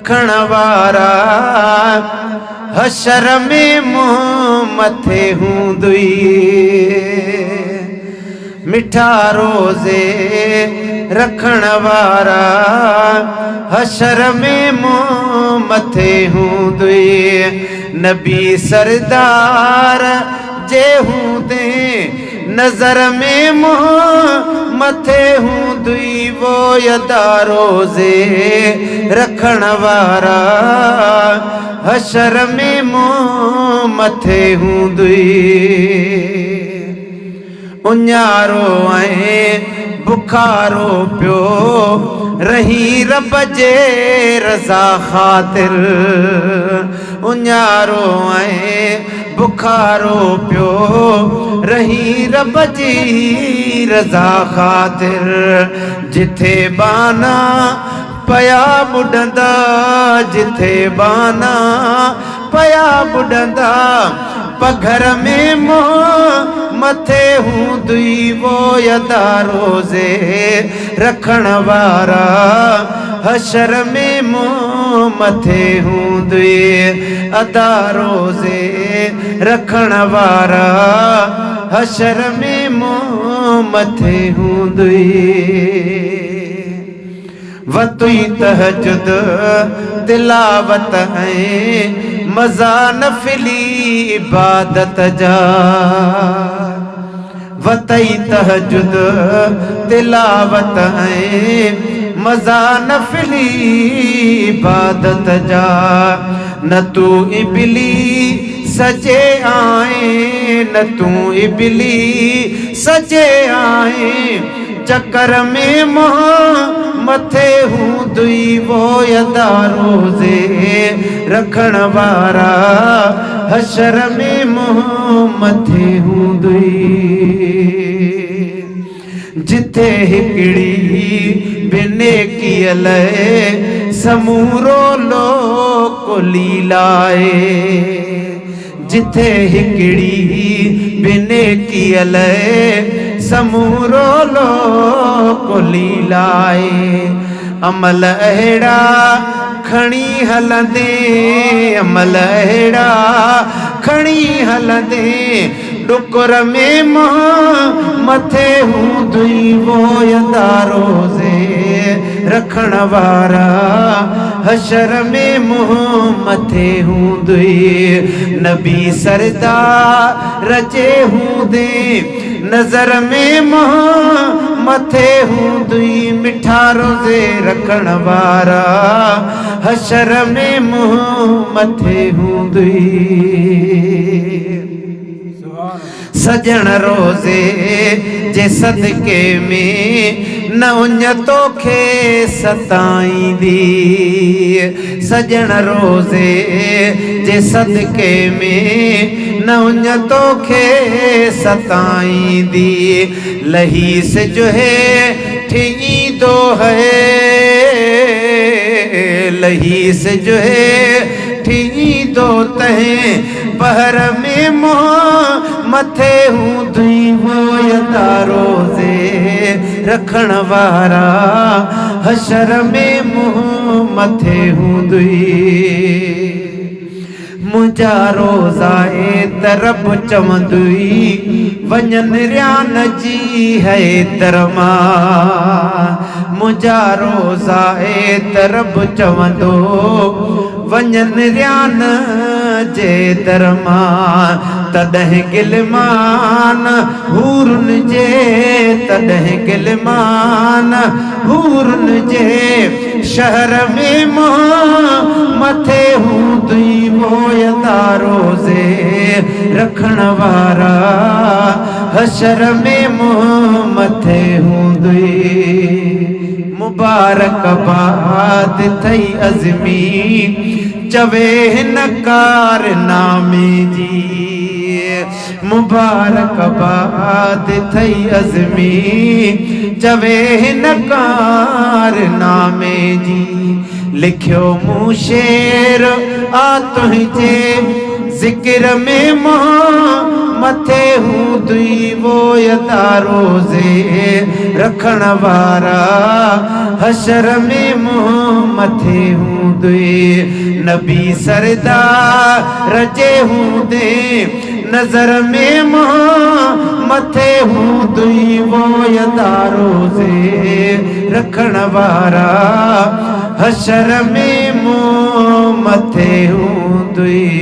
रखण वारा हशर में मुंह मथे हूंदुई मिठा रोज़े रखण वारा हशर में मुंह मथे हूंदुई नबी सरदार जे हूंदे नजर में मुंह मथे हूंदुई वो यदा रोज़े रखण वारा हशर में मुंह मथे हूंदुई उन्यारो ऐं बुखारो पियो रही रब जे रज़ा ख़ातिर उन्यारो ऐं बुखारो पियो रही रब जी रज़ा ख़ातिर जिथे बाना पया बुॾंदा जिथे बाना पया बुॾंदा पघर में मुंह मथे हूंदुई वो यदा रोज़े रखण वारा हशर में मुंह मथे हूंदुई अदा रोज़े रखण वारा हशर में मुंह मथे हूंदुई वतुई तहजुद तिलावत है मज़ा नफ़िली इबादत जा वतई तहजुद तिलावत है मज़ा नफ़िली इबादत जा न तू इबली सजे आए न तू इबली सजे आए चक्कर में मुंह मथे हूंदुई वो यदा रोज़े रखण वारा हशर में मुंह मथे हूंदुई जिथे हिकिड़ी बिने कियल समूरो लोक लीलाए जिथे हिकिड़ी बिने कियल समूरो लोक लीलाए अमल अहिड़ा खणी हलंदे अमल अहिड़ा खणी हलंदे डुकर में मुंह मथे हूंदुई वो यदा रोज़े रखण वारा हशर में मुंह मथे हूंदुई नबी सरदार रजे हूंदे नजर में मुंह मथे हूंदुई मिठा रोज़े रखण वारा हशर में मुंह मथे हूंदुई सजण रोज़े जे सदके में न उञ तोखे सताईंदी सजण रोज़े जे सदके में न उञ तोखे सताईंदी लहीस जो है ठींदो है लहीस जो है ठींदो तहें पहर में मुंह मथे हूंदुई वो यदा रोज़े रखण वारा हशर में मुंह मथे हूंदुई मुंहिंजा रोज़ाए तरब चवंदुई वञन रियान जी है दरमा मुंहिंजा रोज़ाए तरब चवंदो वञन रियान जे दरमा तॾहिं गिलमान हूरन जे तॾहिं गिलमान हूरन जे शहर में मुंह मथे हूंदुई वो यदा रोज़े रखण वारा हशर में मुंह मथे हूंदुई मुबारकबाद थई अज़मी चवे हिन कारनामे जी मुबारकबाद थई अज़मी चवे हिन कारनामे जी लिखियो मूं शेर आ तुंहिंजे ज़िक्र में मुंह मथे हूंदुई वो यदा रोज़े रखण वारा हशर में मुँह मथे हूंदे नबी सरदार रजे हूंदे नजर में मुँह मथे हूंदई वो यदारो से रखण वारा हशर में मुँह मथे हूंदई।